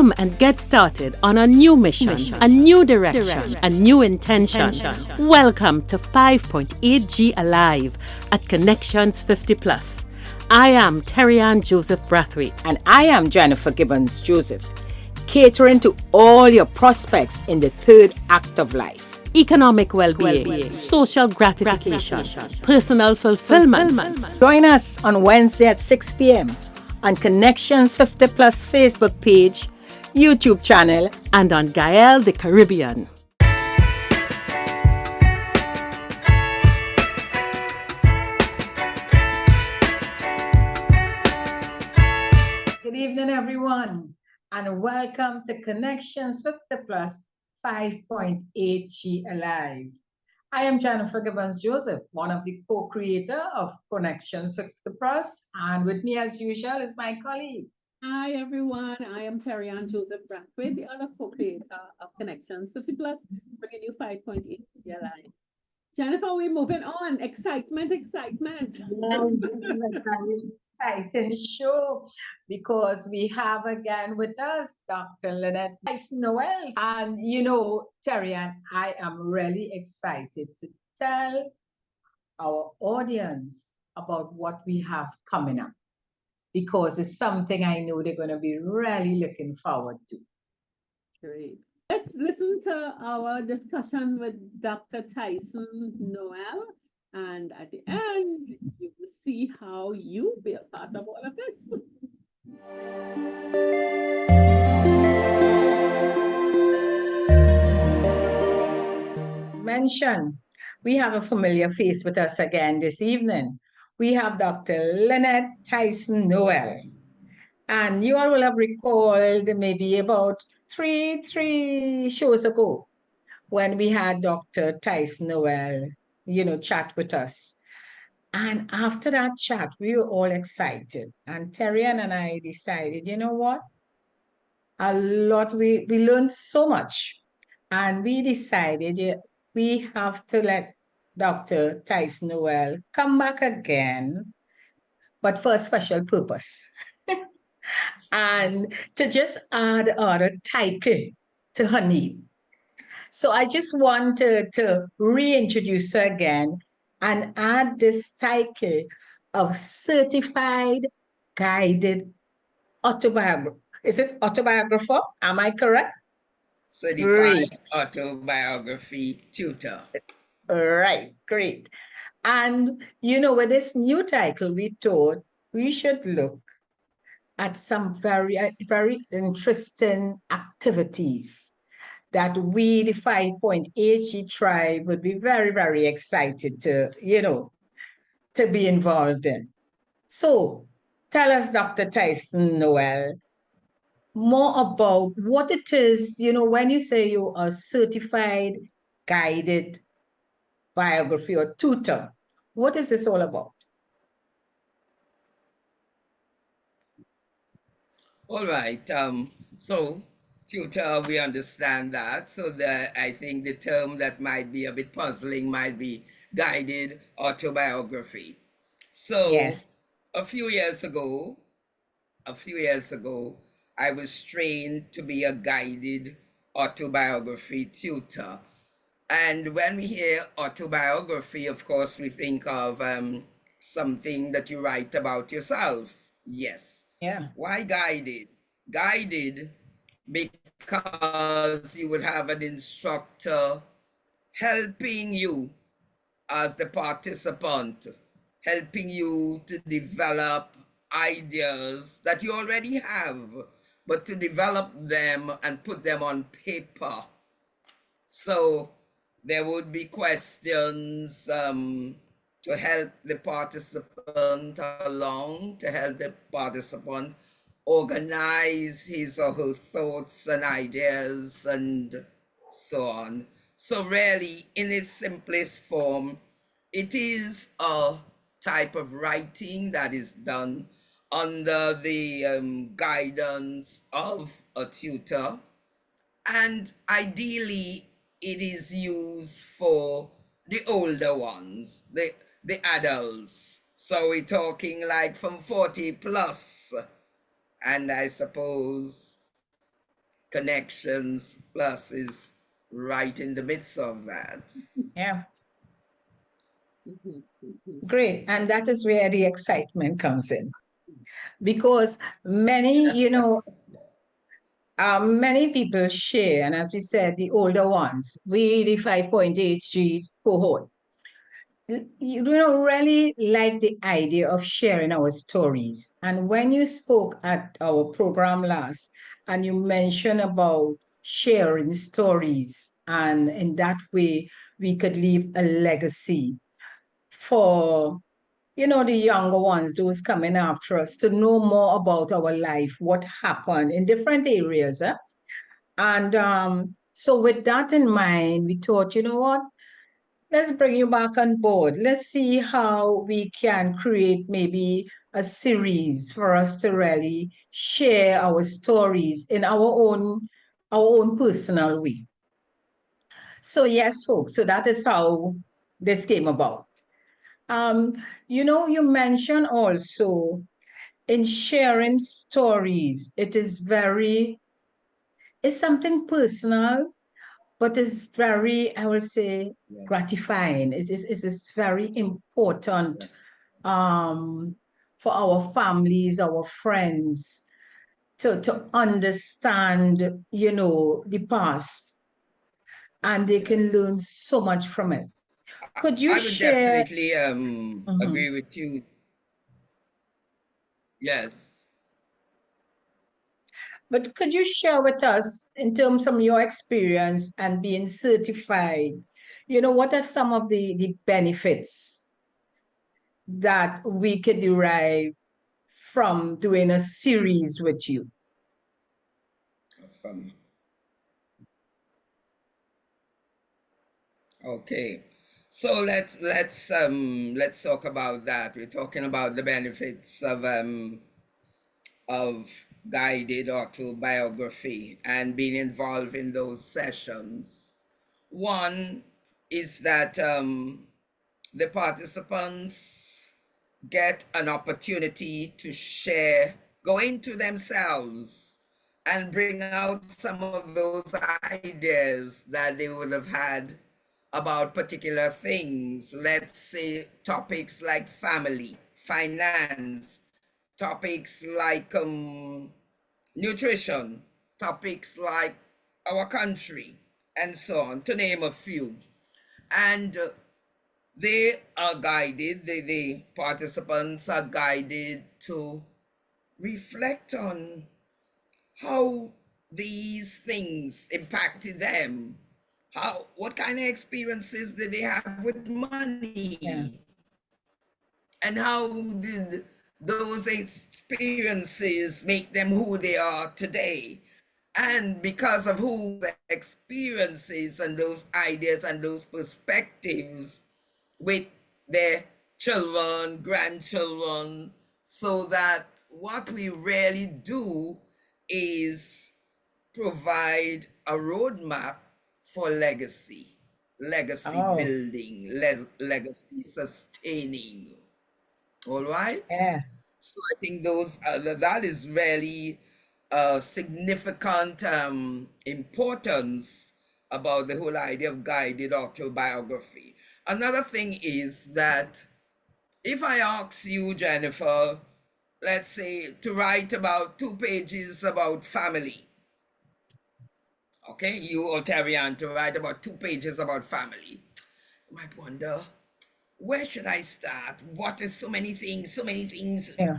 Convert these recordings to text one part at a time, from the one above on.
Come and get started on a new mission, a new direction, a new intention. Welcome to 5.8G Alive at Connections 50 Plus. I am Terri and Joseph Brathwaite. And I am Jennifer Gibbons Joseph, catering to all your prospects in the third act of life. Economic well-being, social gratification, personal fulfillment. Join us on Wednesday at 6 p.m. on Connections 50 Plus Facebook page, YouTube channel, and on Gael the Caribbean. Good evening, everyone, and welcome to Connections 50 Plus 5.8G Alive. I am Jennifer Gibbons Joseph, one of the co-creator of Connections 50 Plus, and with me as usual is my colleague. Hi everyone, I am Terri and Joseph Brathwaite, the other co-creator of Connections 50 Plus, bringing you 5.8 Alive. Jennifer, we're moving on. Excitement. Yes, this is a very exciting show because we have again with us Dr. Lynette Tyson-Noel. And you know, Terri, and I am really excited to tell our audience about what we have coming up, because it's something I know they're going to be really looking forward to. Great. Let's listen to our discussion with Dr. Tyson-Noel, and at the end, you will see how you be a part of all of this. Mention, we have a familiar face with us again this evening. We have Dr. Lynette Tyson-Noel. And you all will have recalled maybe about three shows ago when we had Dr. Tyson-Noel, chat with us. And after that chat, we were all excited. And Terri and I decided, you know what? We learned so much. And we decided we have to let Dr. Tyson-Noel come back again, but for a special purpose. And to just add a title to her name. So I just wanted to reintroduce her again and add this title of Certified Guided Autobiography. Is it autobiographer? Am I correct? Certified Autobiography Tutor. Right, great. And with this new title, we thought we should look at some very interesting activities that we, the 5.8G tribe, would be very, very excited to be involved in. So tell us, Dr. Tyson-Noel, more about what it is, when you say you are certified guided biography or tutor, what is this all about? All right. So tutor, we understand that. So I think the term that might be a bit puzzling might be guided autobiography. So Yes. a few years ago, I was trained to be a guided autobiography tutor. And when we hear autobiography, of course, we think of something that you write about yourself. Yes. Yeah. Why guided? Guided because you will have an instructor helping you as the participant, helping you to develop ideas that you already have, but to develop them and put them on paper. So there would be questions to help the participant along, to help the participant organize his or her thoughts and ideas and so on. So really, in its simplest form, it is a type of writing that is done under the guidance of a tutor. And ideally, it is used for the older ones, the adults. So we're talking like from 40 plus. And I suppose Connections Plus is right in the midst of that. Yeah, Mhm, mhm. great. And that is where the excitement comes in. Because many people share, and as you said, the older ones, we, the 5.8G cohort, really like the idea of sharing our stories. And when you spoke at our program last, and you mentioned about sharing stories, and in that way, we could leave a legacy for the younger ones, those coming after us, to know more about our life, what happened in different areas. And so, with that in mind, we thought, you know what? Let's bring you back on board. Let's see how we can create maybe a series for us to really share our stories in our own personal way. So yes, folks. So that is how this came about. Um, you mentioned also in sharing stories, it's something personal, but it's very, I will say, Yes. gratifying. It is very important for our families, our friends to understand, the past, and they Yes. can learn so much from it. Could you I would share? definitely Mhm. agree with you. Yes. But could you share with us, in terms of your experience and being certified, what are some of the benefits that we could derive from doing a series with you? From Okay. So let's talk about that. We're talking about the benefits of guided autobiography and being involved in those sessions. One is that the participants get an opportunity to share, go into themselves, and bring out some of those ideas that they would have had about particular things. Let's say topics like family, finance, topics like nutrition, topics like our country, and so on, to name a few. And they are guided, the participants are guided to reflect on how these things impacted them. What kind of experiences did they have with Yeah. money? And how did those experiences make them who they are today? And because of who the experiences and those ideas and those perspectives with their children, grandchildren, so that what we really do is provide a roadmap for legacy Oh, building, legacy sustaining. All right. yeah. So I think that is really a significant importance about the whole idea of guided autobiography. Another thing is that if I ask you, Jennifer, let's say to write about 2 pages about family, okay, you or Terry Ann to write about 2 pages about family, you might wonder, where should I start? What is so many things, so many things? Yeah.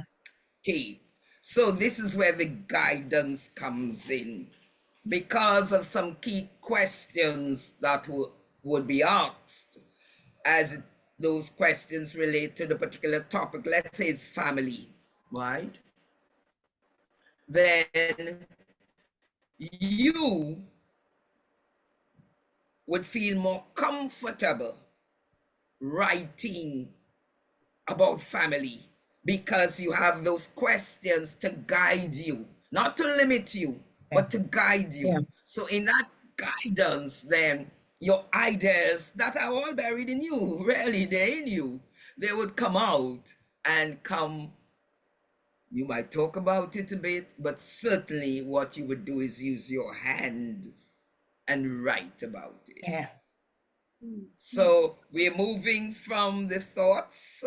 Okay, so this is where the guidance comes in because of some key questions that would be asked as those questions relate to the particular topic. Let's say it's family, right? Then you would feel more comfortable writing about family because you have those questions to guide you, not to limit you, Yeah. but to guide Yeah. you. So, in that guidance, then your ideas that are all buried in you, really, they're in you, they would come out and come You might talk about it a bit, but certainly what you would do is use your hand and write about it. Yeah. So we're moving from the thoughts.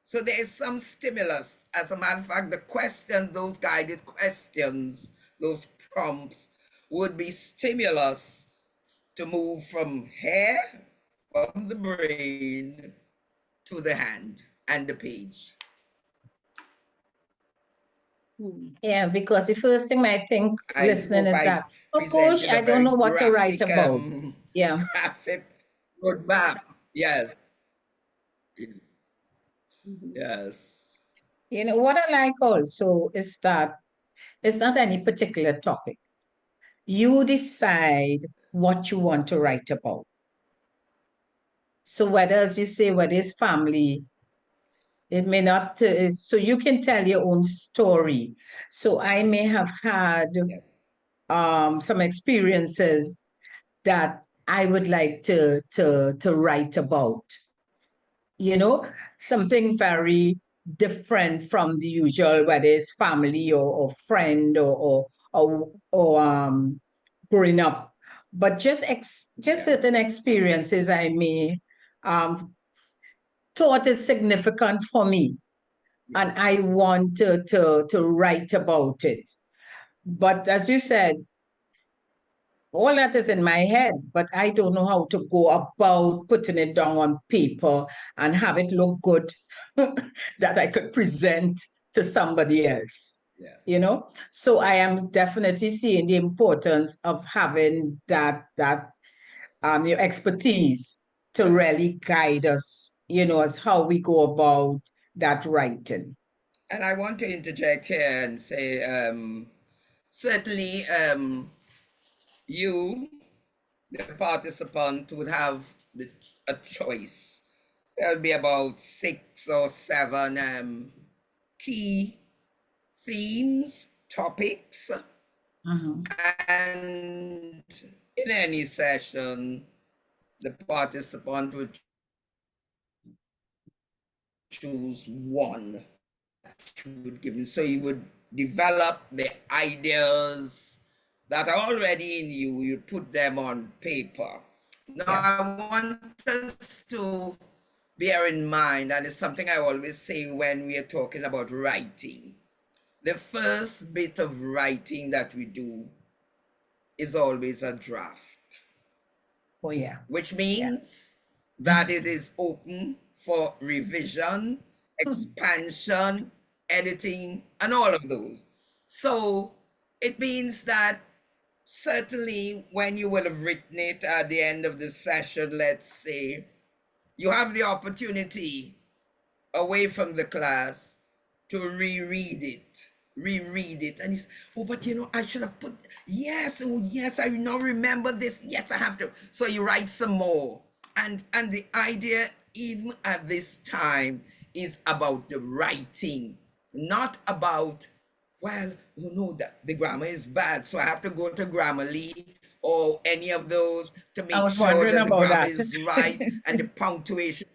So there is some stimulus. As a matter of fact, the questions, those guided questions, those prompts would be stimulus to move from hair, from the brain to the hand and the page. Yeah, because the first thing I think I listening hope is I that, oh gosh, presented I a don't very know what to write graphic, about. Yeah. graphic roadmap. Yes. Yes. You know, what I like also is that it's not any particular topic. You decide what you want to write about. So whether, as you say, whether it's family, it may not, so you can tell your own story. So I may have had Yes. some experiences that I would like to write about. You know, something very different from the usual, whether it's family or friend or growing up. But just Yeah. certain experiences I may thought is significant for me, and I Yes. want to write about it. But as you said, all that is in my head, but I don't know how to go about putting it down on paper and have it look good that I could present to somebody else. Yeah. You know, so I am definitely seeing the importance of having that your expertise to Yeah. really guide us, you know, as how we go about that writing. And I want to interject here and say, certainly, you, the participant, would have a choice. There'll be about 6 or 7 key themes, topics, and in any session, the participant would choose one that you would give. So you would develop the ideas that are already in you, you put them on paper. Now, I want us to bear in mind, and it's something I always say when we are talking about writing. The first bit of writing that we do is always a draft. Oh, yeah. Which means that it is open for revision, expansion, editing, and all of those. So it means that certainly when you will have written it at the end of the session, let's say, you have the opportunity away from the class to reread it, and it's, oh, but you know, I should have put, yes, oh yes, I now remember this, yes, I have to. So you write some more, and the idea even at this time is about the writing, not about, well, you know, that the grammar is bad, so I have to go to Grammarly or any of those to make was sure wondering that the about grammar that. is right and the punctuation.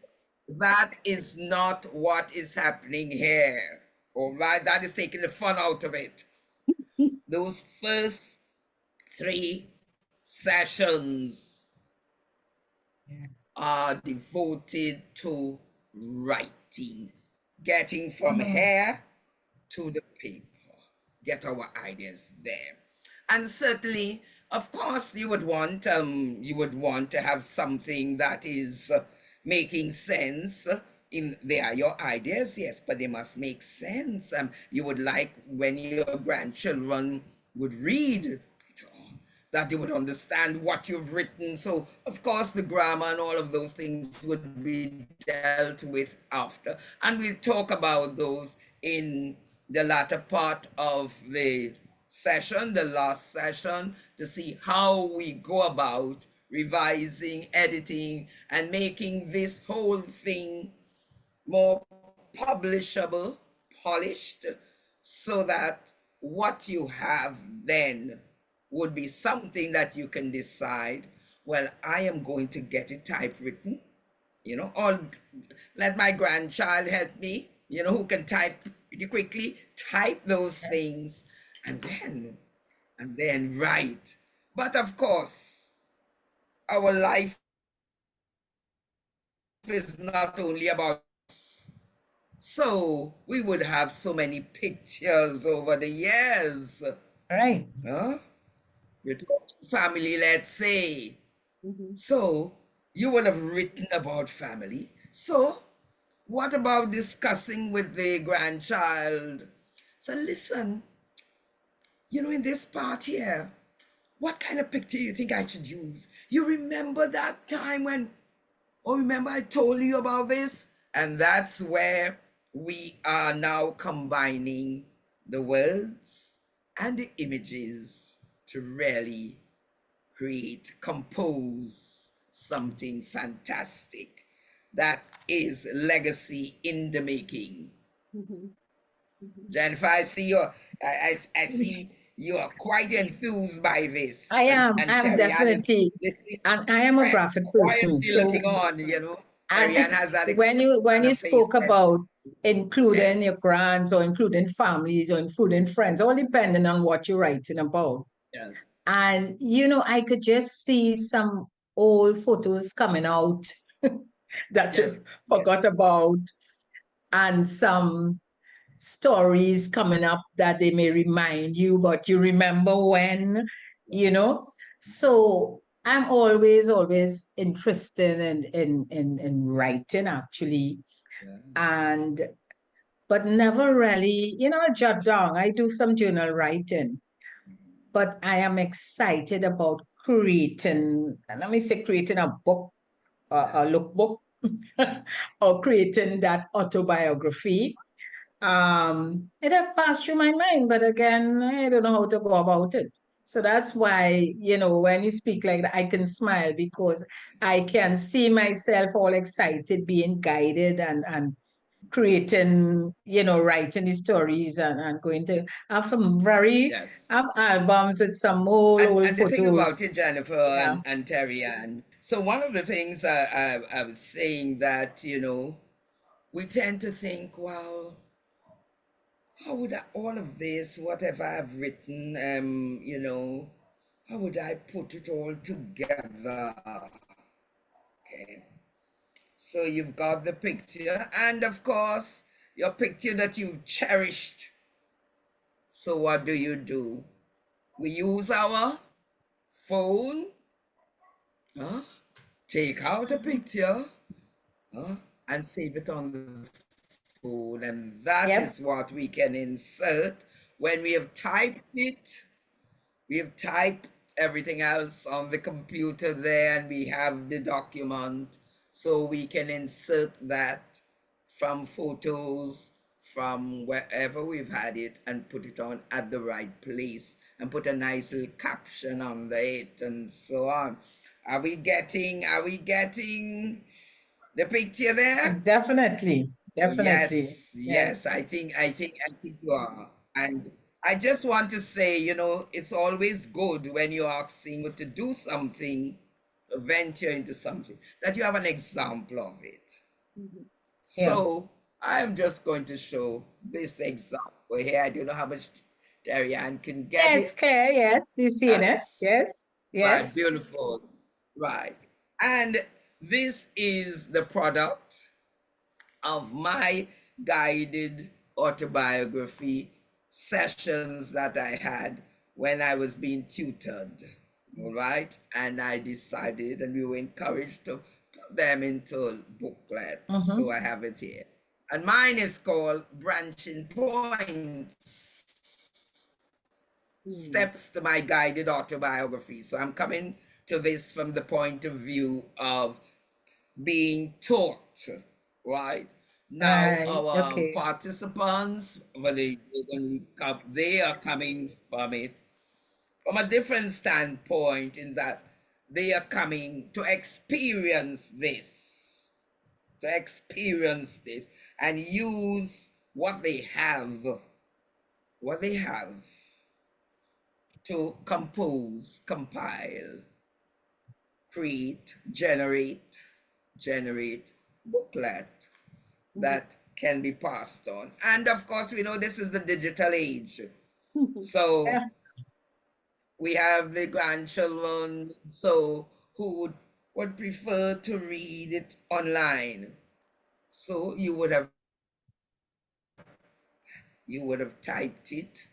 That is not what is happening here. All right, that is taking the fun out of it. Those first 3 sessions are devoted to writing, getting from here to the paper, get our ideas there. And certainly, of course, you would want to have something that is making sense. They are your ideas, yes, but they must make sense. You would like when your grandchildren would read, that they would understand what you've written. So, of course, the grammar and all of those things would be dealt with after. And we'll talk about those in the latter part of the session, the last session, to see how we go about revising, editing, and making this whole thing more publishable, polished, so that what you have then would be something that you can decide, well, I am going to get it typewritten, you know, or let my grandchild help me, you know, who can type pretty quickly, type those things, and then write. But of course, our life is not only about us. So we would have so many pictures over the years. Right. Huh? With family, let's say. Mhm. So you would have written about family. So what about discussing with the grandchild? So listen, in this part here, what kind of picture you think I should use? You remember that time when, oh, remember I told you about this? And that's where we are now combining the words and the images to really compose something fantastic that is legacy in the making. Mhm. Mhm. Jennifer, I see you are quite enthused by this, I am. and I'm Terry Ann is definitely, listening and I am a graphic person. quietly So, looking on. Terry Ann and has that when expression you on when her you face. spoke about including Yes, your grands or including families or including friends, all depending on what you're writing about. yes, And I could just see some old photos coming out that you yes, forgot yes, about, and some stories coming up that they may remind you, but you remember when, you yes, know. So I'm always interested in writing actually, yes. and but never really, jot down. I do some journal writing, but I am excited about creating, let me say, creating a book, Yeah. a lookbook, or creating that autobiography. It had passed through my mind, but again, I don't know how to go about it. So that's why, when you speak like that, I can smile because I can see myself all excited, being guided and creating, writing the stories and going to have some have Yes. albums with some old And the thing about it, photos. Jennifer Yeah. and Terry Ann, so one of the things I was saying that, we tend to think, well, how would all of this, whatever I've written, how would I put it all together? Okay. So you've got the picture, and of course, your picture that you've cherished. So what do? We use our phone, huh? Take out a picture, huh? And save it on the phone. And that Yep. is what we can insert when we have typed it. We have typed everything else on the computer there, and we have the document. So we can insert that from photos, from wherever we've had it, and put it on at the right place and put a nice little caption under it and so on. Are we getting the picture there? Definitely. Oh, Definitely. yes, yes. I Yes. think I think I think you are. And I just want to say, it's always good when you're asking to do something, venture into something, that you have an example of it. Mhm. Yeah. So I am just going to show this example here. I don't know how much Darian can get Yes, it. Claire. Yes. You seen it? That's Yes. right, Yes. beautiful. Right. And this is the product of my guided autobiography sessions that I had when I was being tutored. All right. And I decided, and we were encouraged to put them into booklets. So Mm-hmm. I have it here. And mine is called Branching Points, Mm. Steps to My Guided Autobiography. So I'm coming to this from the point of view of being taught, right? Now, Right. our Okay. participants, they are coming from it from a different standpoint in that they are coming to experience this and use what they have to compose, compile, create, generate booklet Mhm. that can be passed on. And of course, we know this is the digital age. So Yeah. we have the grandchildren, so who would prefer to read it online. So you would have typed it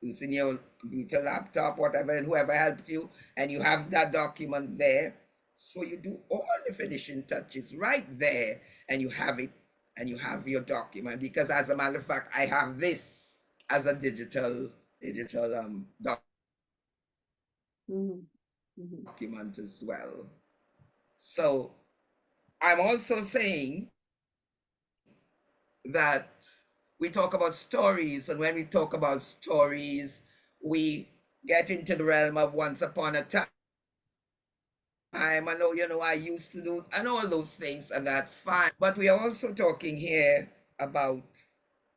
using your computer, laptop, whatever, and whoever helped you, and you have that document there. So you do all the finishing touches right there, and you have it, and you have your document. Because as a matter of fact, I have this as a digital Mhm. Mhm. document as well. So I'm also saying that we talk about stories, and when we talk about stories, we get into the realm of once upon a time. I know, I used to do, and all those things, and that's fine. But we are also talking here about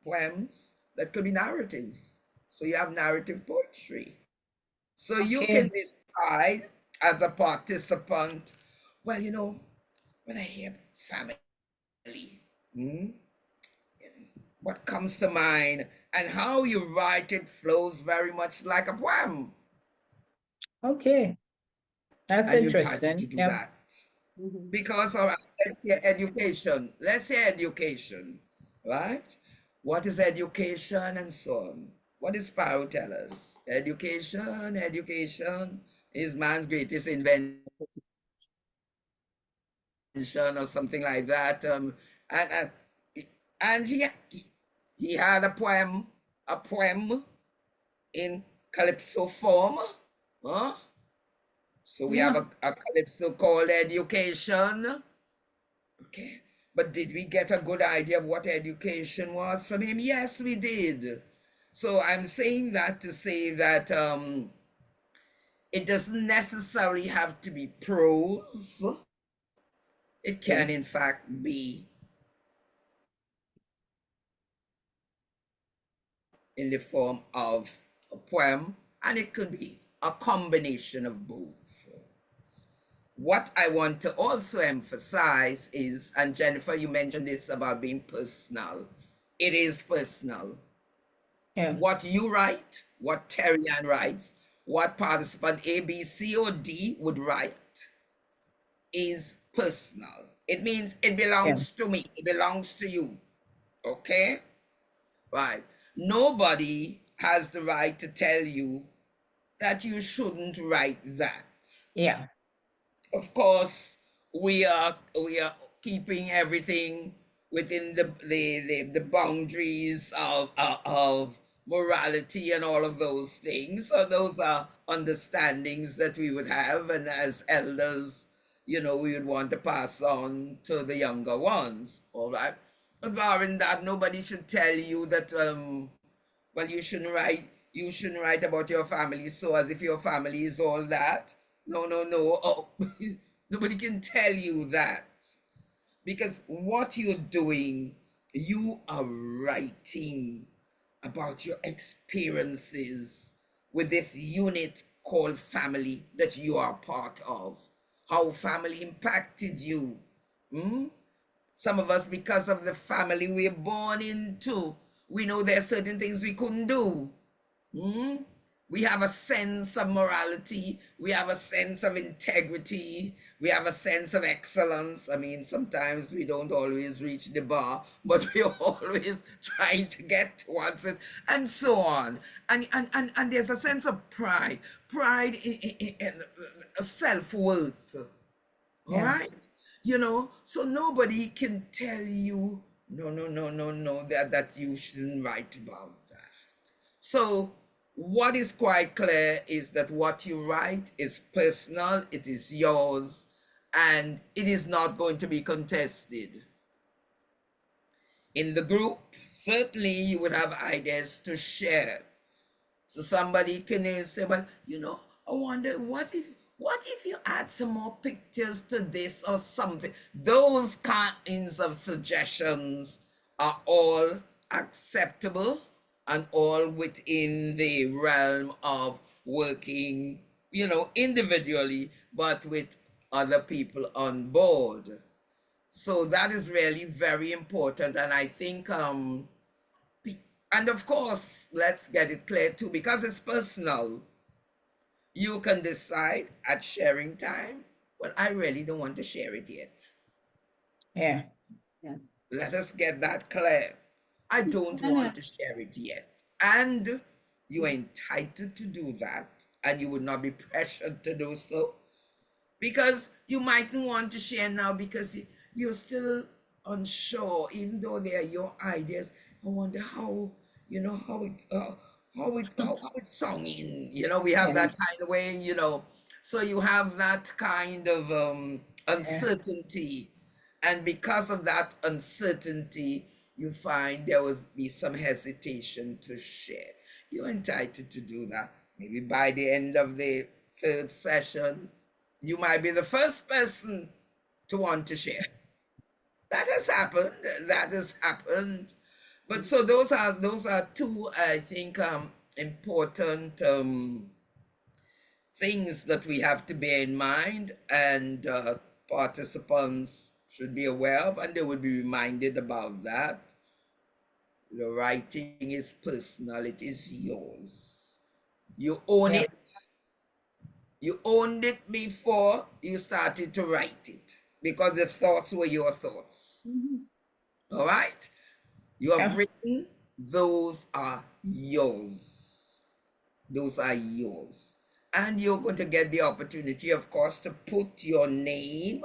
poems that could be narratives. So you have narrative poetry. So you can Okay. decide as a participant, well, when I hear family, hmm, what comes to mind, and how you write it flows very much like a poem, Okay. That's and you're entitled to interesting. do Yeah. that. Mhm. Because, all right, let's say education. Let's say education, right? What is education and so on? What does Sparrow tell us? Education is man's greatest invention or something like that. And and, and he had a poem in calypso form. Huh? So we have Yeah. a calypso called Education. Okay. But did we get a good idea of what education was from him? Yes, we did. So I'm saying that to say that it doesn't necessarily have to be prose. It can, Okay. in fact, be in the form of a poem, and it could be a combination of both. What I want to also emphasize is, and Jennifer, you mentioned this about being personal. It is personal. Yeah. What you write, what Terri Ann writes, what participant A, B, C, or D would write is personal. It means it Yeah. belongs to me, it belongs to you. Okay? Right. Nobody has the right to tell you that you shouldn't write that. Yeah. Of course, we are keeping everything within the boundaries of morality and all of those things. So those are understandings that we would have, and as elders, we would want to pass on to the younger ones. All right. But barring that, nobody should tell you that well, you shouldn't write about your family, so as if your family is all that. No, no, no. Oh, nobody can tell you that, because what you're doing, you are writing about your experiences with this unit called family that you are part of, how family impacted you. Hmm? Some of us, because of the family we're born into, we know there are certain things we couldn't do. Hmm? We have a sense of morality. We have a sense of integrity. We have a sense of excellence. I mean, sometimes we don't always reach the bar, but we're always trying to get towards it, and so on. And there's a sense of pride in self-worth. All Yeah. right. So nobody can tell you, no, no, no, no, no, that you shouldn't write about that. So what is quite clear is that what you write is personal, it is yours, and it is not going to be contested. In the group, certainly you would have ideas to share. So somebody can say, well, I wonder what if you add some more pictures to this or something. Those kinds of suggestions are all acceptable and all within the realm of working, individually, but with other people on board. So that is really very important. And I think, and of course, let's get it clear too, because it's personal. You can decide at sharing time, well, I really don't want to share it yet. Yeah. Yeah. Let us get that clear. I don't Yeah. want to share it yet. And you are entitled to do that, and you would not be pressured to do so, because you mightn't want to share now because you're still unsure, even though they are your ideas. I wonder how, how it's singing. We have Yeah. that kind of way. So you have that kind of Yeah. uncertainty, and because of that uncertainty, you find there will be some hesitation to share. You're entitled to do that. Maybe by the end of the third session, you might be the first person to want to share. That has happened. That has happened. But so those are two, I think, important things that we have to bear in mind, and participants should be aware of, and they will be reminded about that. The writing is personal. It is yours. You own Yeah. it. You owned it before you started to write it, because the thoughts were your thoughts. Mhm. All right? You have Yeah. written, those are yours. Those are yours. And you're going to get the opportunity, of course, to put your name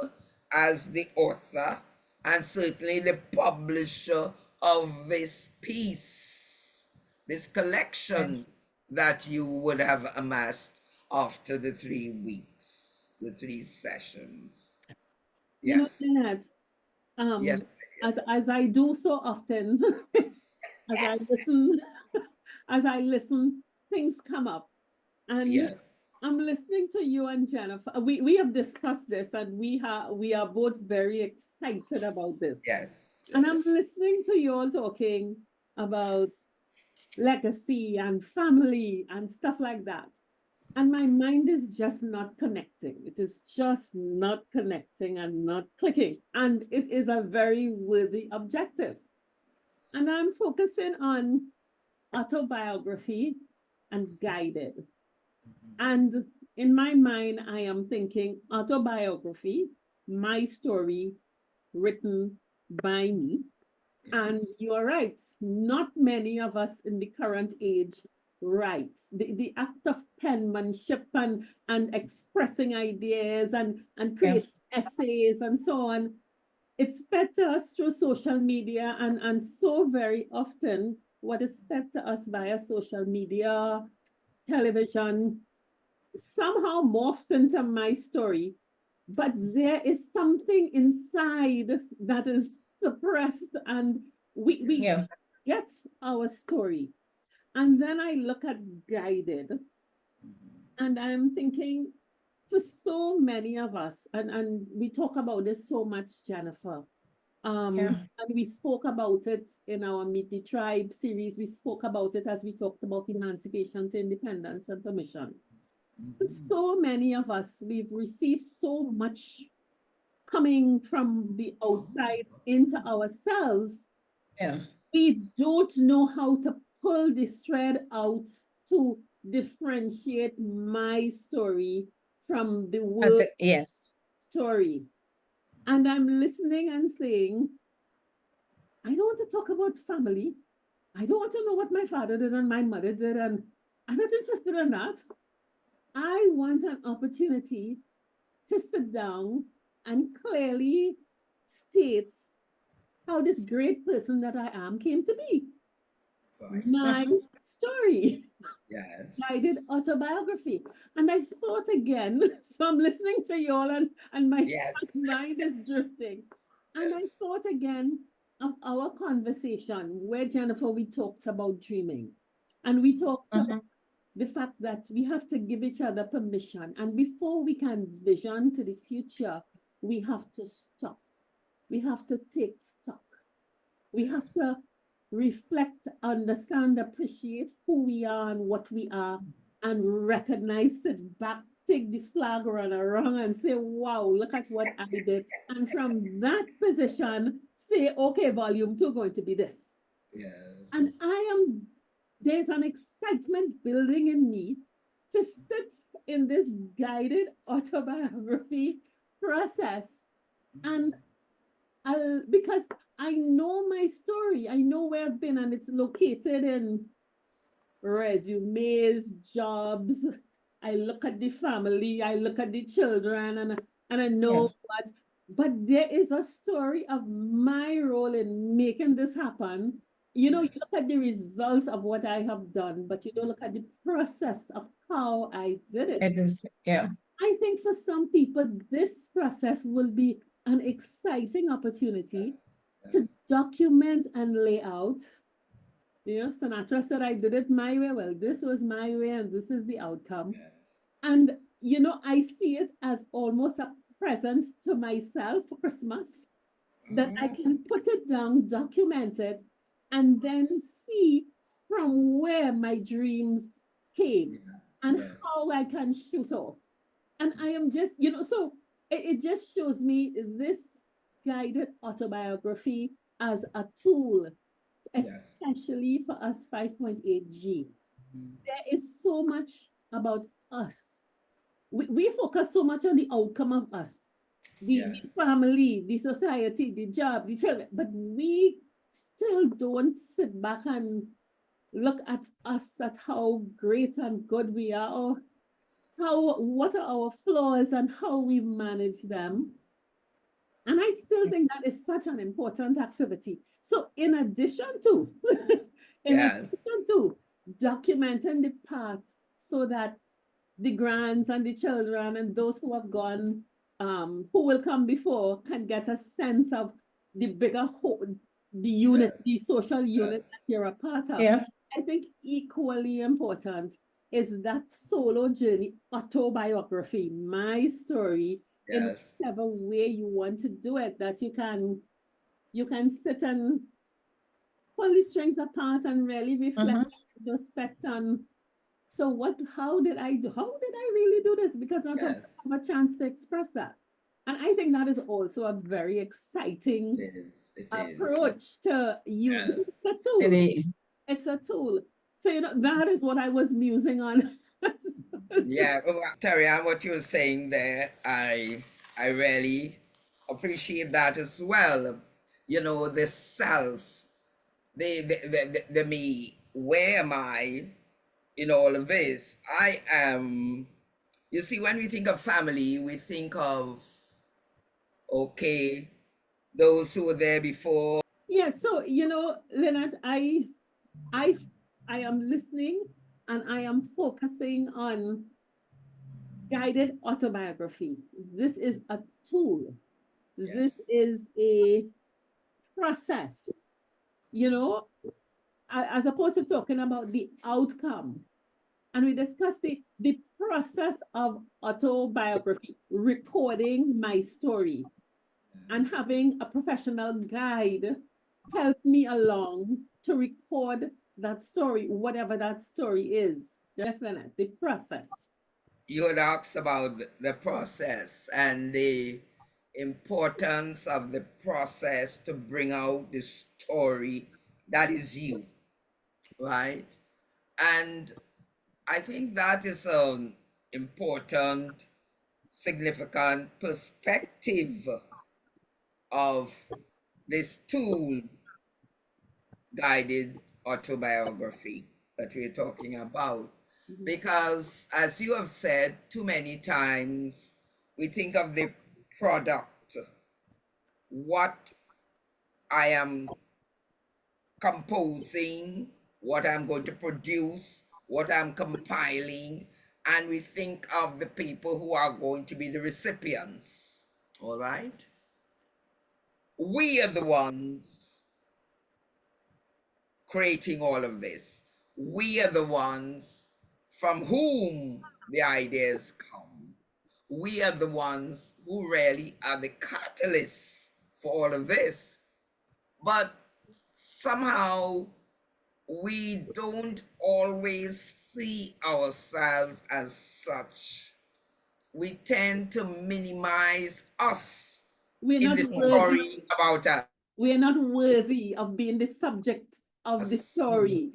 as the author and certainly the publisher of this piece, this Yeah. collection that you would have amassed after the 3 weeks, the 3 sessions. Yes. Lynette, Yes. as I do so often, as I Yes. listen, as I listen, things come up. And Yes. I'm listening to you and Jennifer. We have discussed this, and we are both very excited about this. Yes. And I'm listening to you all talking about legacy and family and stuff like that. And my mind is just not connecting. It is just not connecting and not clicking. And it is a very worthy objective. And I'm focusing on autobiography and guided. And in my mind, I am thinking autobiography, my story written by me. And you're right, not many of us in the current age write. The act of penmanship and expressing ideas and Yeah. create essays and so on, it's fed to us through social media. And so very often, what is fed to us via social media, television, somehow morphs into my story, but there is something inside that is suppressed, and we Yeah. get our story. And then I look at guided, and I'm thinking, for so many of us, and we talk about this so much, Jennifer. Yeah. And we spoke about it in our Meet the Tribe series. We spoke about it as we talked about emancipation to independence and permission. So many of us, we've received so much coming from the outside into ourselves. Yeah. We don't know how to pull the thread out to differentiate my story from the world Yes. story. And I'm listening and saying, I don't want to talk about family. I don't want to know what my father did and my mother did. And I'm not interested in that. I want an opportunity to sit down and clearly state how this great person that I am came to be. Right. My story, guided Yes. autobiography. And I thought again, so I'm listening to you all, and my Yes. mind is drifting. And I Yes. thought again of our conversation where, Jennifer, we talked about dreaming. And we talked about Mhm. the fact that we have to give each other permission. And before we can vision to the future, we have to stop. We have to take stock. We have to reflect, understand, appreciate who we are and what we are, and recognize it back take the flag around and say, wow, look at what I did. And from that position, say, okay, volume 2 going to be this. Yes. And there's an excitement building in me to sit in this guided autobiography process. And because I know my story, I know where I've been, and it's located in resumes, jobs. I look at the family, I look at the children, and I know but there is a story of my role in making this happen. You know, you look at the results of what I have done, but you don't look at the process of how I did it. It is, yeah. I think for some people, this process will be an exciting opportunity to document and lay out. You know, Sinatra said, I did it my way. Well, this was my way, and this is the outcome. Yes. And, you know, I see it as almost a present to myself for Christmas that I can put it down, document it, and then see from where my dreams came and how I can shoot off. And I am just, you know, so it just shows me this guided autobiography as a tool, especially for us 5.8G. There is so much about us. We focus so much on the outcome of us, the family, the society, the job, the children, but we still don't sit back and look at us, at how great and good we are, or what are our flaws and how we manage them. And I still think that is such an important activity. So in addition to, addition to documenting the path so that the grands and the children and those who have gone, who will come before, can get a sense of the bigger whole, the unit, the social unit that you're a part of. Yeah. I think equally important is that solo journey autobiography, my story, in whichever way you want to do it, that you can sit and pull the strings apart and really reflect, introspect on, so how did I really do this? Because I don't have a chance to express that. And I think that is also a very exciting approach to use. It's a tool. It's a tool. So, you know, that is what I was musing on. Yeah, Terry, and what you were saying there, I really appreciate that as well. You know, the self, the me, where am I in all of this? I am, you see, when we think of family, we think of, okay, those who were there before. Yeah, so, you know, Lynette, I am listening and I am focusing on guided autobiography. This is a tool. This is a process, you know, as opposed to talking about the outcome. And we discussed the process of autobiography, recording my story, and having a professional guide help me along to record that story, whatever that story is. Just like that, the process. You had asked about the process and the importance of the process to bring out the story that is you, right? And I think that is an important, significant perspective of this tool, guided autobiography, that we're talking about. Because as you have said too many times, we think of the product, what I am composing, what I'm going to produce, what I'm compiling, and we think of the people who are going to be the recipients, all right? We are the ones creating all of this. We are the ones from whom the ideas come. We are the ones who really are the catalysts for all of this. But somehow we don't always see ourselves as such. we tend to minimize us We're in not the worthy. story about us. We're not worthy of being the subject of the story.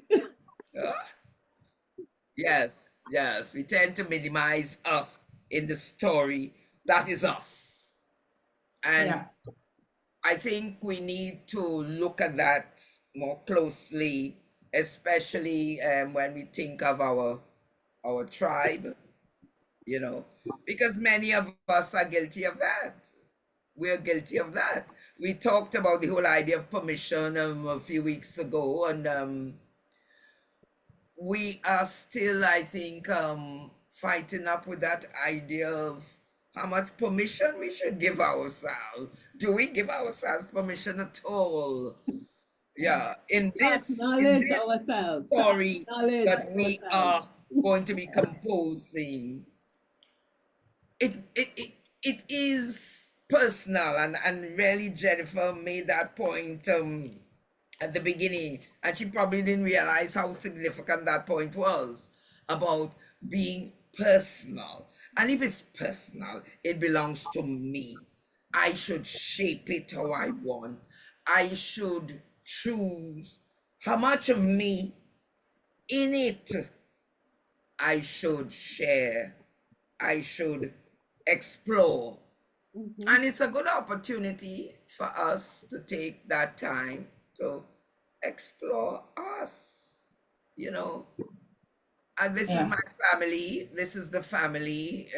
Yes, yes. We tend to minimize us in the story. That is us. And Yeah. I think we need to look at that more closely, especially when we think of our tribe, you know, because many of us are guilty of that. We're guilty of that. We talked about the whole idea of permission a few weeks ago, and we are still, I think, fighting up with that idea of how much permission we should give ourselves. Do we give ourselves permission at all? Yeah, in Acknowledge this ourselves. story Acknowledge that we ourselves. are going to be composing, it it it, it is personal, and really Jennifer made that point at the beginning, and she probably didn't realize how significant that point was about being personal. And if it's personal, it belongs to me. I should shape it how I want. I should choose how much of me in it I should share. I should explore. And it's a good opportunity for us to take that time to explore us, you know. And this is Yeah. my family. This is the family.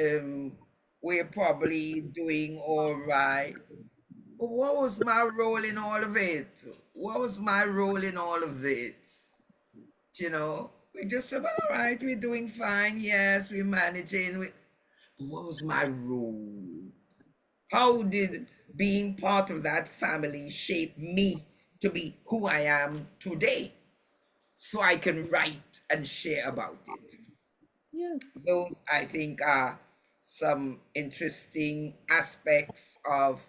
We're probably doing all right. But what was my role in all of it? What was my role in all of it? You know, we just said, all right, we're doing fine. Yes, we're managing. But what was my role? How did being part of that family shape me to be who I am today? So I can write and share about it. Yes. Those, I think, are some interesting aspects of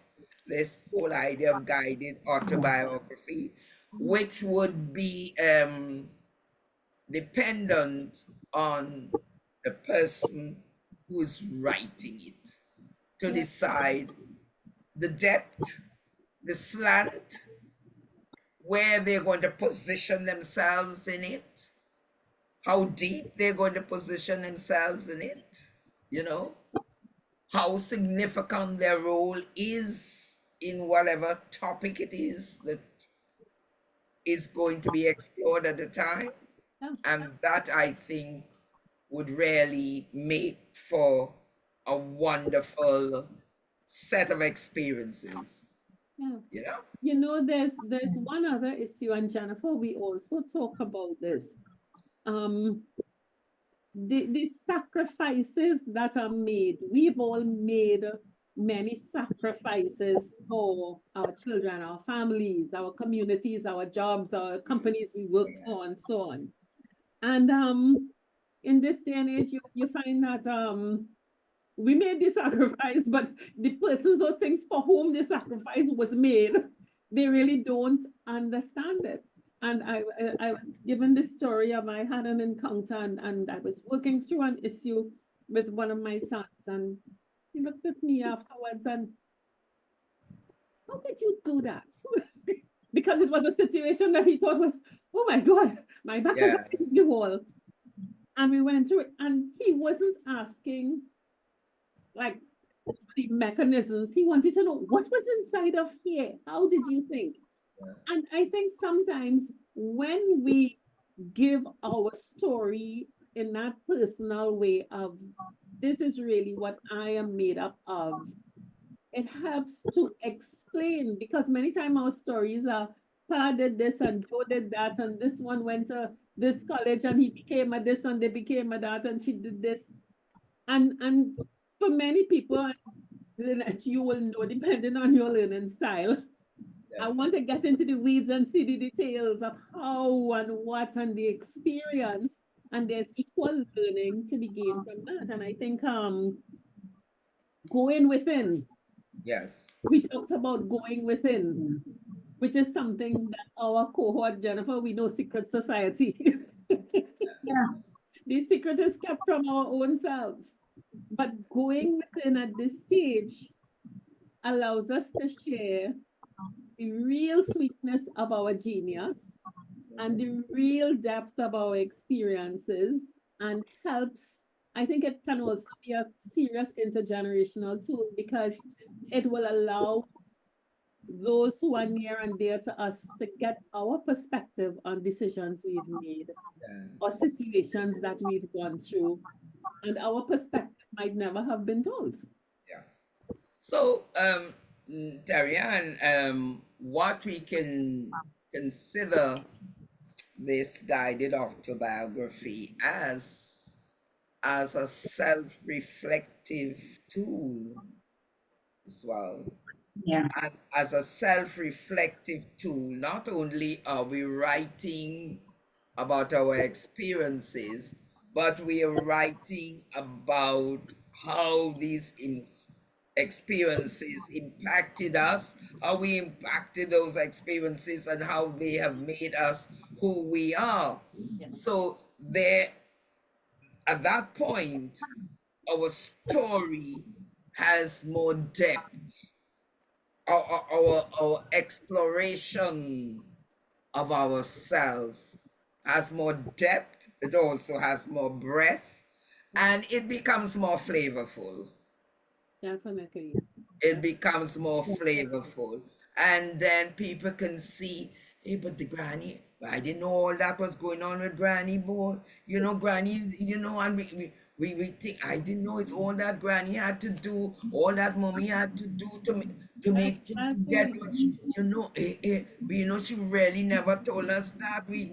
this whole idea of guided autobiography, which would be dependent on the person who is writing it to decide the depth, the slant, where they're going to position themselves in it, how deep they're going to position themselves in it, you know, how significant their role is in whatever topic it is that is going to be explored at the time. Yeah. And that, I think, would really make for a wonderful set of experiences, Yeah. you know? You know, there's one other issue, and Jennifer, we also talk about this. Um, the sacrifices that are made. We've all made many sacrifices for our children, our families, our communities, our jobs, our companies we work for, and so on. And in this day and age, you find that we made the sacrifice, but the persons or things for whom the sacrifice was made, they really don't understand it. And I was given the story of I had an encounter, and I was working through an issue with one of my sons, and he looked at me afterwards and, how did you do that? Because it was a situation that he thought was, oh my God, my back is Yeah. against the wall. And we went through it, and he wasn't asking like the mechanisms. He wanted to know what was inside of here. How did you think? And I think sometimes when we give our story in that personal way of this is really what I am made up of, it helps to explain, because many times our stories are Pa did this and Joe did that, and this one went to this college and he became a this and they became a that and she did this. And for many people, you will know, depending on your learning style, I want to get into the weeds and see the details of how and what and the experience. And there's equal learning to be gained from that. And I think going within, Yes. we talked about going within, which is something that our cohort, Jennifer, we know secret society. Yeah. The secret is kept from our own selves. But going within at this stage allows us to share the real sweetness of our genius and the real depth of our experiences, and helps. I think it can also be a serious intergenerational tool because it will allow those who are near and dear to us to get our perspective on decisions we've made or Yes. situations that we've gone through, and our perspective might never have been told. Yeah. So, Terry Ann, what we can consider this guided autobiography as a self-reflective tool as well. Yeah. And as a self-reflective tool, not only are we writing about our experiences, but we are writing about how these experiences impacted us, how we impacted those experiences, and how they have made us who we are. So there, at that point, our story has more depth. Our exploration of ourself has more depth. It also has more breadth, and it becomes more flavorful. Definitely. It becomes more flavorful, and then people can see, hey, but the granny, I didn't know all that was going on with granny, boy. Granny, and we think, I didn't know it's all that granny had to do, all that mommy had to do to make to get what Exactly. she, but she really never told us that. We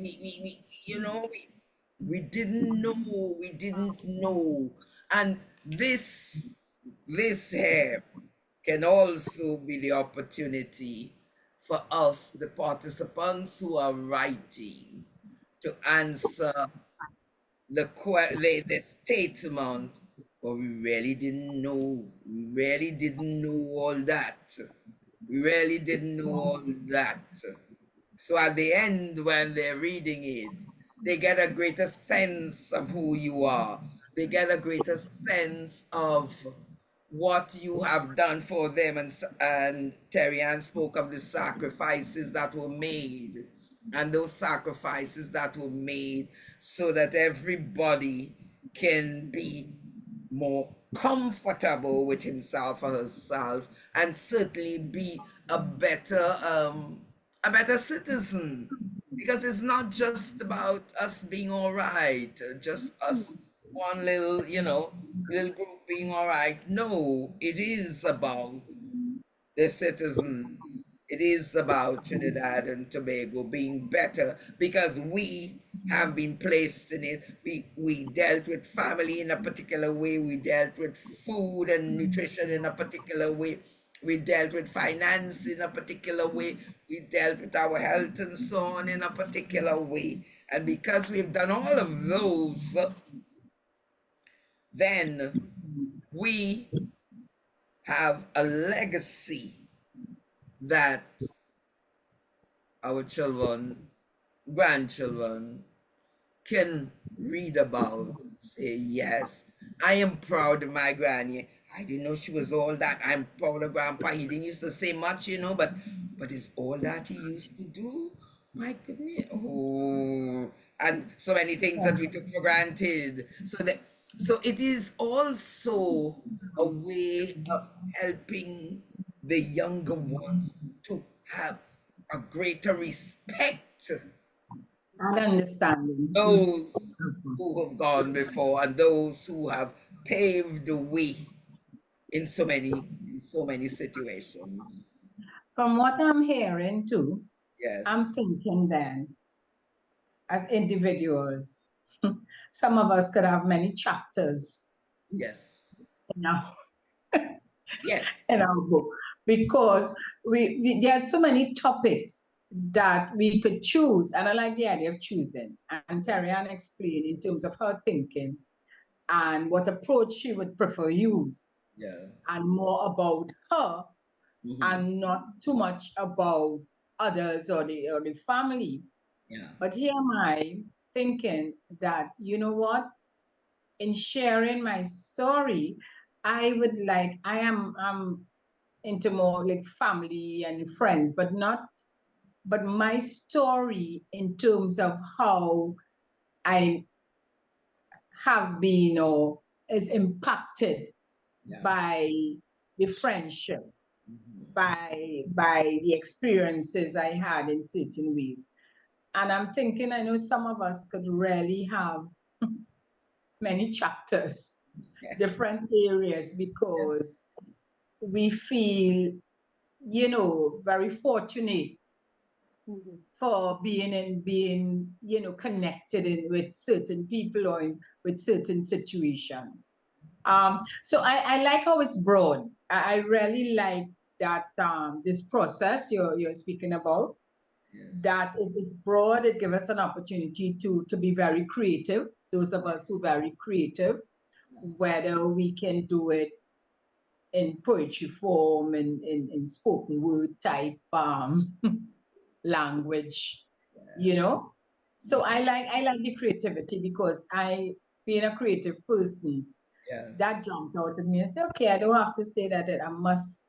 didn't know, and this here can also be the opportunity for us, the participants who are writing, to answer the statement, but we really didn't know. We really didn't know all that. We really didn't know all that. So at the end, when they're reading it, they get a greater sense of who you are. They get a greater sense of what you have done for them. And Terry Ann spoke of the sacrifices that were made, and those sacrifices that were made so that everybody can be more comfortable with himself or herself, and certainly be a better citizen, because it's not just about us being all right, just us, one little group being all right. No, it is about the citizens. It is about Trinidad and Tobago being better, because we have been placed in it. We dealt with family in a particular way. We dealt with food and nutrition in a particular way. We dealt with finance in a particular way. We dealt with our health and so on in a particular way. And because we've done all of those, then we have a legacy that our children, grandchildren can read about, say, yes, I am proud of my granny. I didn't know she was all that. I'm proud of grandpa. He didn't used to say much, but it's all that he used to do. My goodness. Oh, and so many things that we took for granted. So it is also a way of helping the younger ones to have a greater respect And understanding. those who have gone before, and those who have paved the way in so many situations. From what I'm hearing too, I'm Yes, thinking then, as individuals, some of us could have many chapters yes, in our, yes, in our book, because we there are so many topics that we could choose. And I like the idea of choosing. And Terry Ann explained in terms of her thinking and what approach she would prefer use, yeah, and more about her mhm, and not too much about others or the family. yeah, But here am I thinking that, you know what? in sharing my story, I am into more like family and friends, but my story in terms of how I have been or is impacted by the friendship, by the experiences I had in certain ways. And I'm thinking, I know some of us could really have many chapters, different areas, because we feel, very fortunate for being connected with certain people or with certain situations. So I like how it's broad. I really like that this process you're speaking about, that it is broad. It gives us an opportunity to be very creative. Those of us who are very creative, whether we can do it in poetry form, in spoken word type language, you know. So I like the creativity, because being a creative person, that jumped out at me and said, okay, I don't have to say that I must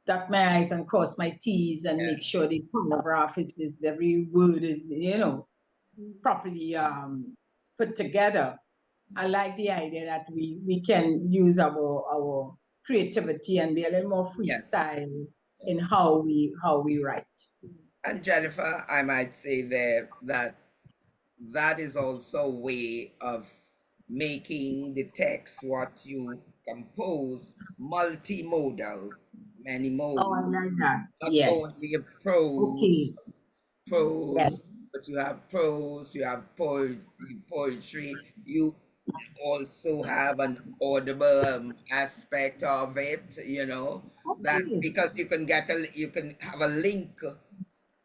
dot my I's and cross my T's and make sure the paragraph is every word is, properly put together. I like the idea that we can use our creativity and be a little more freestyle in how we write. And Jennifer, I might say there that that is also a way of making the text, what you compose, multimodal, many Oh, I modes. like that. Not Yes. only Okay. prose, Yes. but you have prose, you have poetry, you also have an audible aspect of it, that Okay. because you can have a link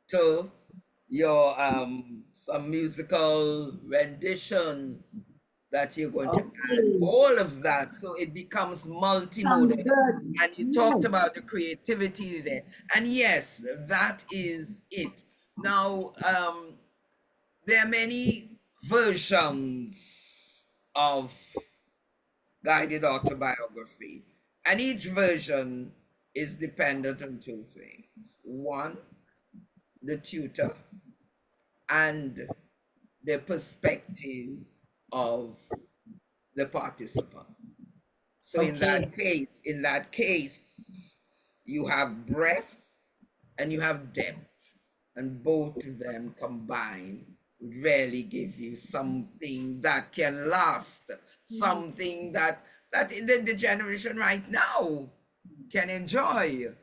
to your some musical rendition that you're going to add Okay. all of that, so it becomes multimodal. Sounds good. And you talked Yes. about the creativity there, and yes, that is it. Now there are many versions of guided autobiography, and each version is dependent on two things: one, the tutor, and the perspective of the participants. So Okay. in that case, you have breadth and you have depth, and both of them combined would really give you something that can last, something that the generation right now can enjoy,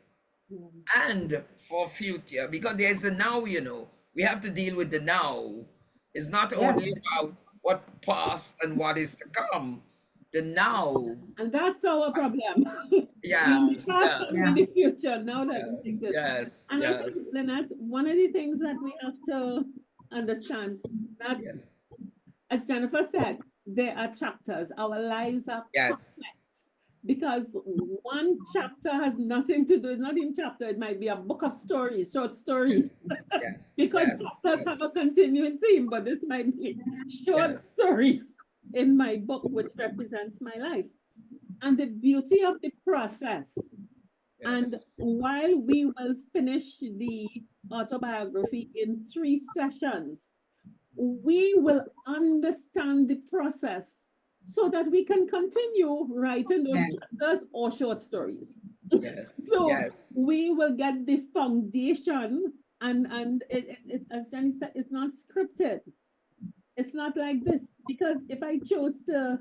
and for future, because there's the now, we have to deal with the now. It's not Yeah. only about what past and what is to come, the now. And that's our problem. When the Yes, past yes, comes in the future, now yes, doesn't exist. yes, And I think, yes, Lynette, one of the things that we have to understand that, yes, as Jennifer said, there are chapters. Our lives are yes, complex because one chapter has nothing to do. It's not in chapter. It might be a book of stories, short stories, yes, because yes, chapters have yes, a continuing theme. But this might be short yes, stories in my book, which represents my life. And the beauty of the process. And yes, while we will finish the autobiography in 3 sessions, we will understand the process so that we can continue writing those Yes. chapters or short stories. yes, So yes, we will get the foundation, and as Jenny said, it's not scripted. It's not like this, because if I chose to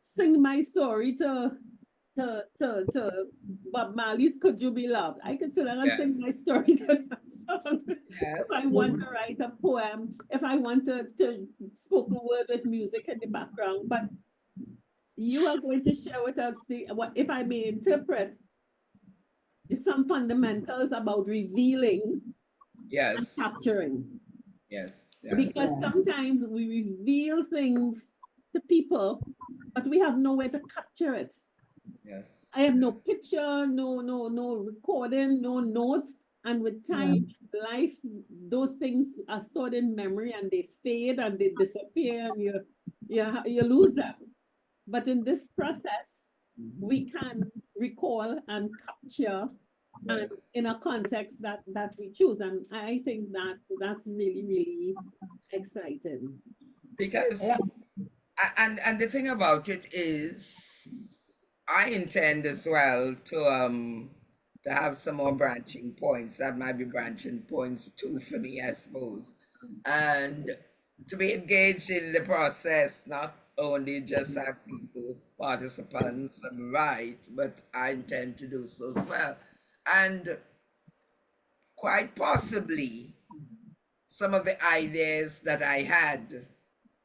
sing my story to Bob Marley's "Could You Be Loved," I could sit down and yeah, sing my story to that song. If I yes, want to write a poem, if I want to spoken word with music in the background, but you are going to share with us the what, if I may interpret, some fundamentals about revealing and yes, capturing. yes, yes, Because sometimes we reveal things to people, but we have nowhere to capture it. yes, I have no picture, no recording, no notes. And with time, life, those things are stored in memory and they fade and they disappear and you lose them. But in this process, we can recall and capture and Yes. in a context that we choose. And I think that that's really, really exciting. Because and the thing about it is I intend as well to have some more branching points. That might be branching points too for me, I suppose. And to be engaged in the process, not only just have people, participants write, but I intend to do so as well. And quite possibly some of the ideas that I had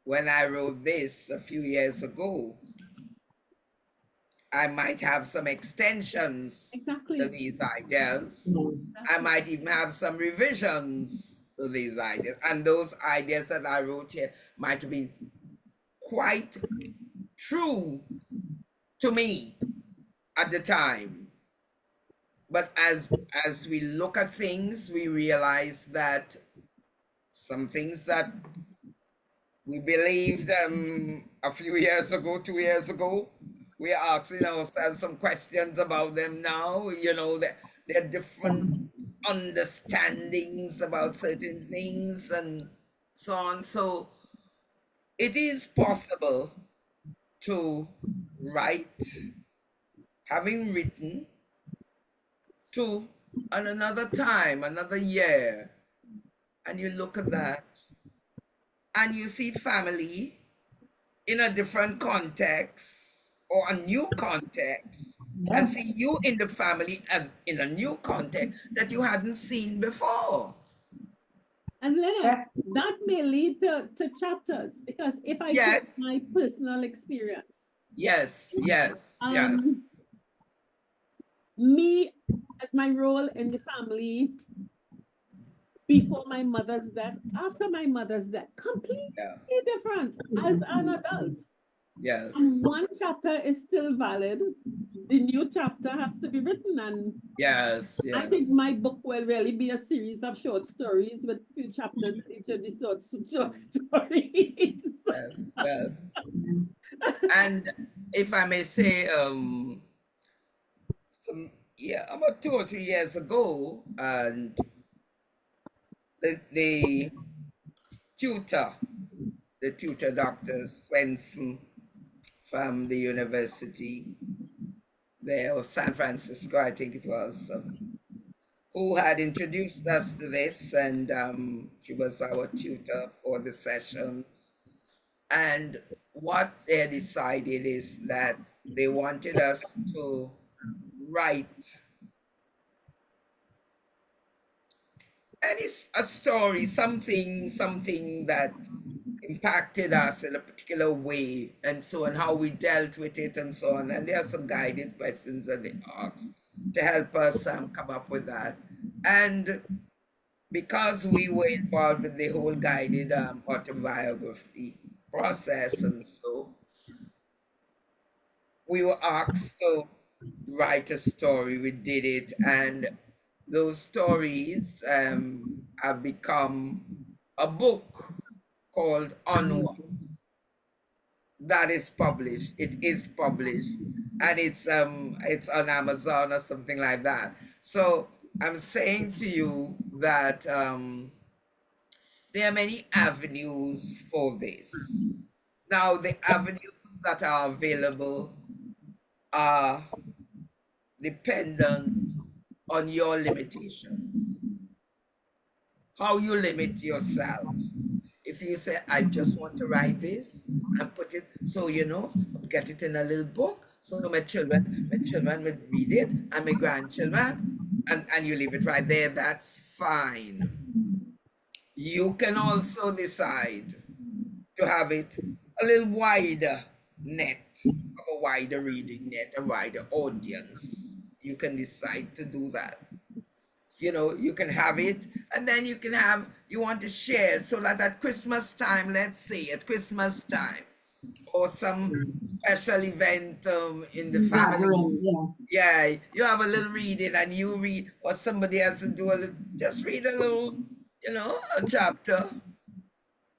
when I wrote this a few years ago, I might have some extensions to Exactly. these ideas. I might even have some revisions to these ideas. And those ideas that I wrote here might have been quite true to me at the time. But as we look at things, we realize that some things that we believed a few years ago, 2 years ago, we are asking ourselves some questions about them now. You know, there are different understandings about certain things and so on. So it is possible to write, having written, to on another time, another year, and you look at that and you see family in a different context or a new context, and see you in the family and in a new context that you hadn't seen before. And Lynette, that may lead to chapters, because if I take Yes, my personal experience, yes, yes, yes, me as my role in the family before my mother's death, after my mother's death, completely yeah, different as an adult. yes, And one chapter is still valid. The new chapter has to be written. And yes, I think yes, my book will really be a series of short stories with few chapters in each of the short stories. yes, yes. And if I may say, some, yeah, about 2 or 3 years ago, and the tutor, the tutor, Dr. Swenson from the university there of San Francisco, I think it was, who had introduced us to this, and she was our tutor for the sessions. And what they decided is that they wanted us to write a story, something that impacted us in a particular way, and so on, how we dealt with it, and so on. And there are some guided questions that they asked to help us come up with that. And because we were involved with the whole guided autobiography process, and so we were asked to write a story. We did it, and those stories have become a book called Onward. That is published. It is published, and it's on Amazon or something like that. So I'm saying to you that there are many avenues for this. Now, the avenues that are available are dependent on your limitations, how you limit yourself. If you say, I just want to write this and put it, so get it in a little book, so my children will read it, and my grandchildren, and you leave it right there, that's fine. You can also decide to have it a little wider net, a wider reading net, a wider audience. You can decide to do that. You can have it, and then you want to share, so that at Christmas time, let's say at Christmas time, or some special event in the family, yeah, you have a little reading, and you read, or somebody else will do just read a little, a chapter.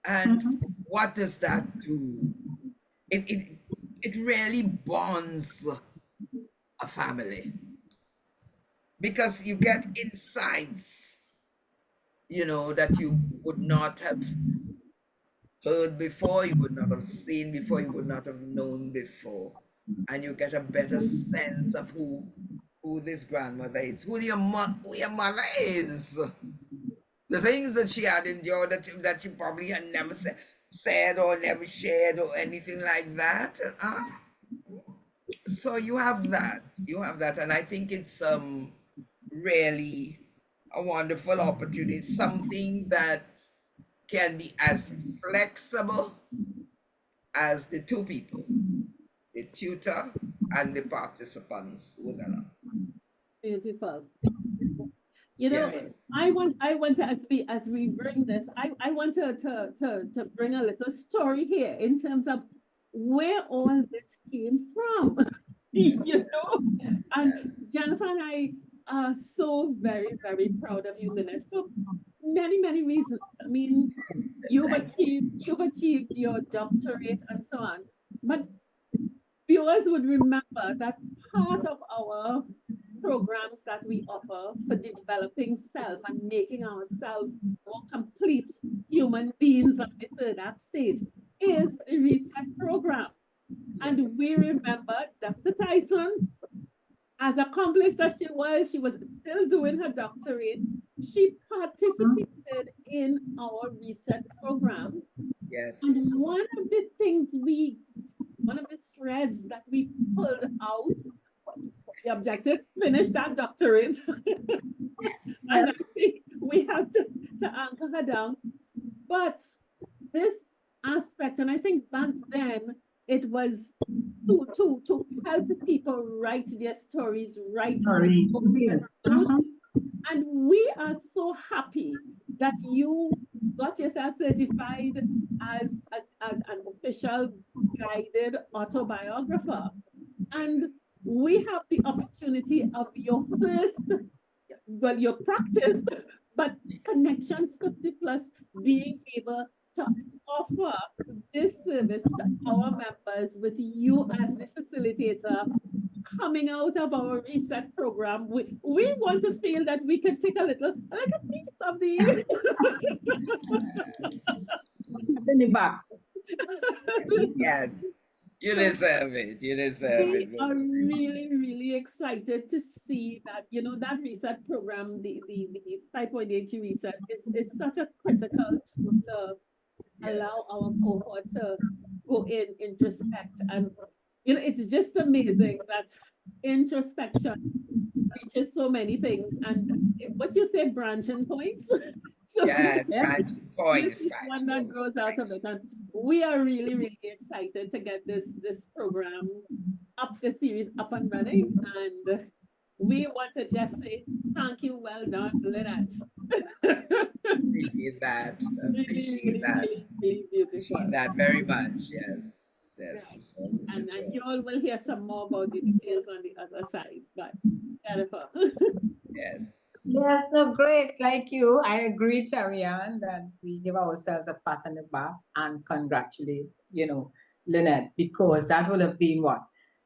And what does that do? It it really bonds a family because you get insights, that you would not have heard before, you would not have seen before, you would not have known before. And you get a better sense of who this grandmother is, who your mother is. The things that she had endured that she probably had never said or never shared or anything like that. So you have that. You have that. And I think it's really a wonderful opportunity, something that can be as flexible as the two people, the tutor and the participants would allow. Beautiful. Yes. I want to, as we bring this, I want to bring a little story here in terms of where all this came from. And Jennifer and I are so very, very proud of you, Lynette, for many, many reasons. I mean, you've achieved your doctorate and so on. But viewers would remember that part of our programs that we offer for developing self and making ourselves more complete human beings on the third act stage is a reset program. And we remember Dr. Tyson, as accomplished as she was still doing her doctorate. She participated in our reset program. Yes. And one of the threads that we pulled out, the objective, finish that doctorate. And I think we have to anchor her down. But this aspect, and I think back then it was to help people write their stories, write their books. And we are so happy that you got yourself certified as an official guided autobiographer. And we have the opportunity of your practice, but Connections 50 Plus being able to offer this service to our members with you as the facilitator coming out of our reset program. We want to feel that we can take like a piece of the In the back. Yes. You deserve it. You deserve We it. are really, really excited to see that, that reset program, the 5.8 reset is such a critical tool to allow our cohort to go in, introspect. And, it's just amazing that introspection reaches so many things. And what you say, branching points? So Yes, branching points. one that grows out of it. And we are really, really excited to get this program the series up and running. And we want to just say thank you, well done, Lynette. Appreciate that. Appreciate that. Really beautiful. Appreciate that very much. Yes. Yes. Right. And you all will hear some more about the details on the other side. But Jennifer. Yes. Yes, no, great. Like you, I agree, Terri-Ann, that we give ourselves a pat on the back and congratulate, Lynette, because that would have been what?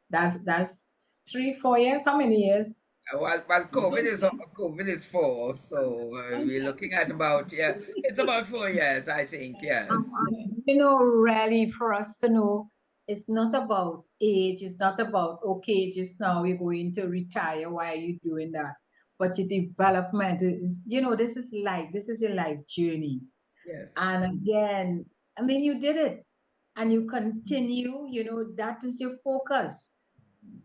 That's 3, 4 years. How many years? Well, COVID is 4, so we're looking at it's about 4 years, I think. Yes. Really, for us to know, it's not about age. It's not about, okay, just now you're going to retire. Why are you doing that? But your development is, this is life. This is your life journey. Yes. And again, I mean, you did it and you continue, that is your focus.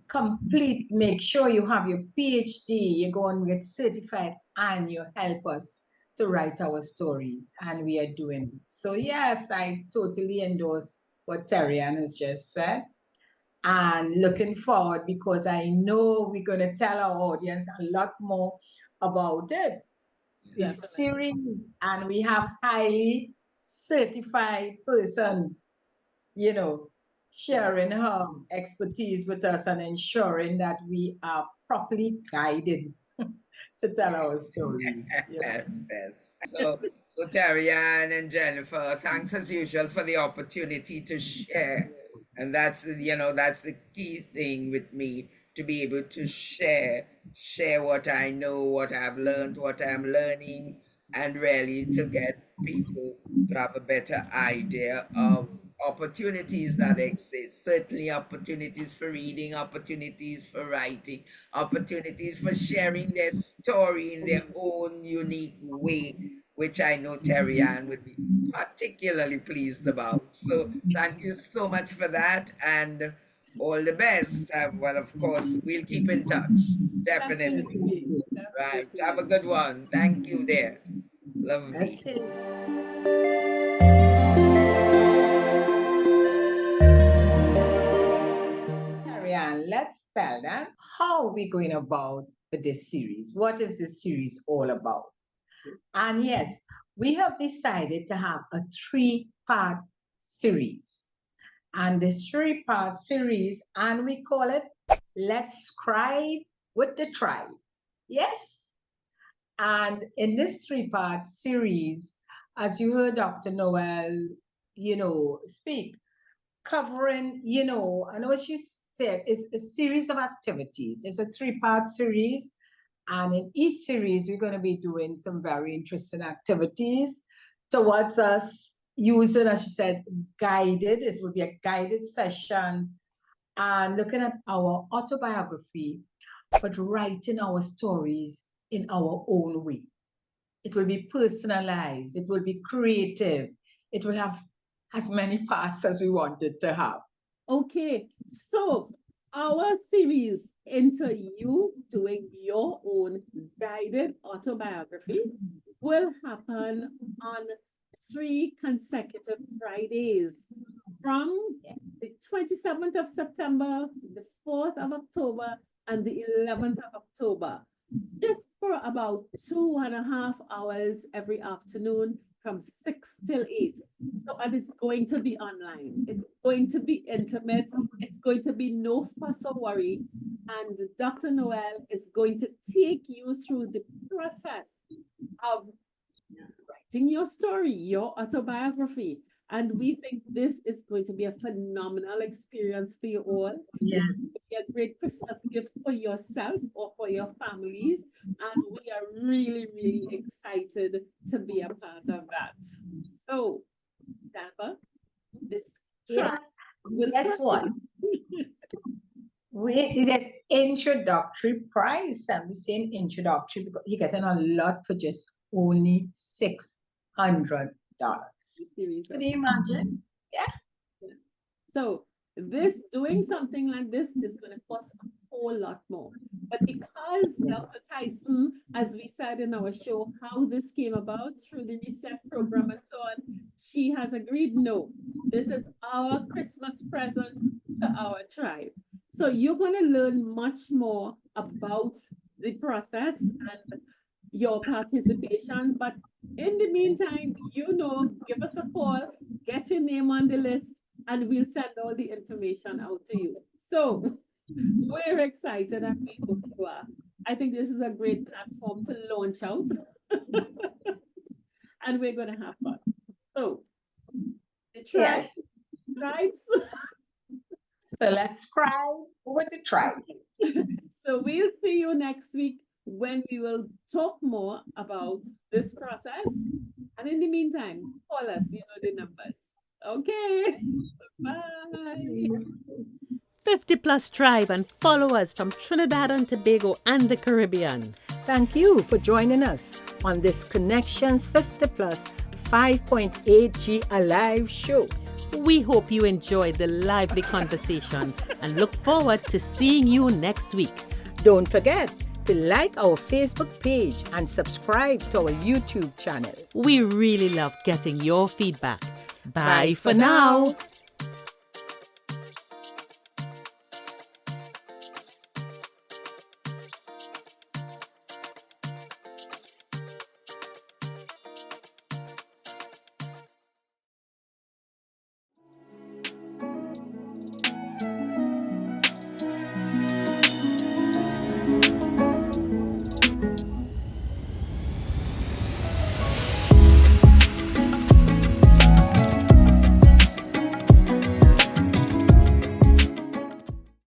Complete, make sure you have your PhD, you go and get certified, and you help us to write our stories. And we are doing it. So, yes, I totally endorse what Terri-Ann has just said. And looking forward because I know we're going to tell our audience a lot more about it. This series, and we have highly certified person, sharing her expertise with us and ensuring that we are properly guided to tell our stories. Yes. So Terri-Ann and Jennifer, thanks as usual for the opportunity to share And that's the key thing with me, to be able to share what I know, what I've learned, what I'm learning, and really to get people to have a better idea of opportunities that exist. Certainly opportunities for reading, opportunities for writing, opportunities for sharing their story in their own unique way, which I know Terry Ann would be particularly pleased about. So thank you so much for that, and all the best. Well, of course, we'll keep in touch. Definitely. Definitely. Right. Have a Definitely. good one. Thank you there. Lovely. Okay. Terri Ann, let's tell them how we're going about with this series. What is this series all about? And yes, we have decided to have a three-part series. And this three-part series, and we call it Let's Scribe with the Tribe. Yes. And in this three-part series, as you heard Dr. Noel, speak, covering, and what she said is a series of activities. It's a three-part series. And in each series, we're going to be doing some very interesting activities towards us using, as she said, guided. It will be a guided sessions and looking at our autobiography, but writing our stories in our own way. It will be personalized. It will be creative. It will have as many parts as we want it to have. Okay, so our series into you doing your own guided autobiography will happen on 3 consecutive Fridays from the 27th of September, the 4th of October, and the 11th of October, just for about 2.5 hours every afternoon from 6 till 8. So, and it's going to be online. It's going to be intimate. It's going to be no fuss or worry. And Dr. Noel is going to take you through the process of writing your story, your autobiography. And we think this is going to be a phenomenal experience for you all. Yes. It's going to be a great Christmas gift for yourself or for your families. And we are really, really excited to be a part of that. So, Jennifer, this Yes. will Guess start. what? It is introductory price, and we're saying introductory because you're getting a lot for just only $600. Series Could of- you imagine? So doing something like this is going to cost a whole lot more. But because Dr. Tyson, as we said in our show, how this came about through the Reset program and so on, she has agreed, no, this is our Christmas present to our tribe. So you're going to learn much more about the process and your participation. But in the meantime, give us a call, get your name on the list, and we'll send all the information out to you. So we're excited and we hope you are. I think this is a great platform to launch out. And we're going to have fun. So the Yes. tribes. So let's scribe with the tribe. So we'll see you next week when we will talk more about this process. And in the meantime, call us, the numbers. Okay. Bye. 50 Plus Tribe and follow us from Trinidad and Tobago and the Caribbean. Thank you for joining us on this Connections 50 Plus 5.8G Alive show. We hope you enjoyed the lively conversation and look forward to seeing you next week. Don't forget to like our Facebook page and subscribe to our YouTube channel. We really love getting your feedback. Bye for now.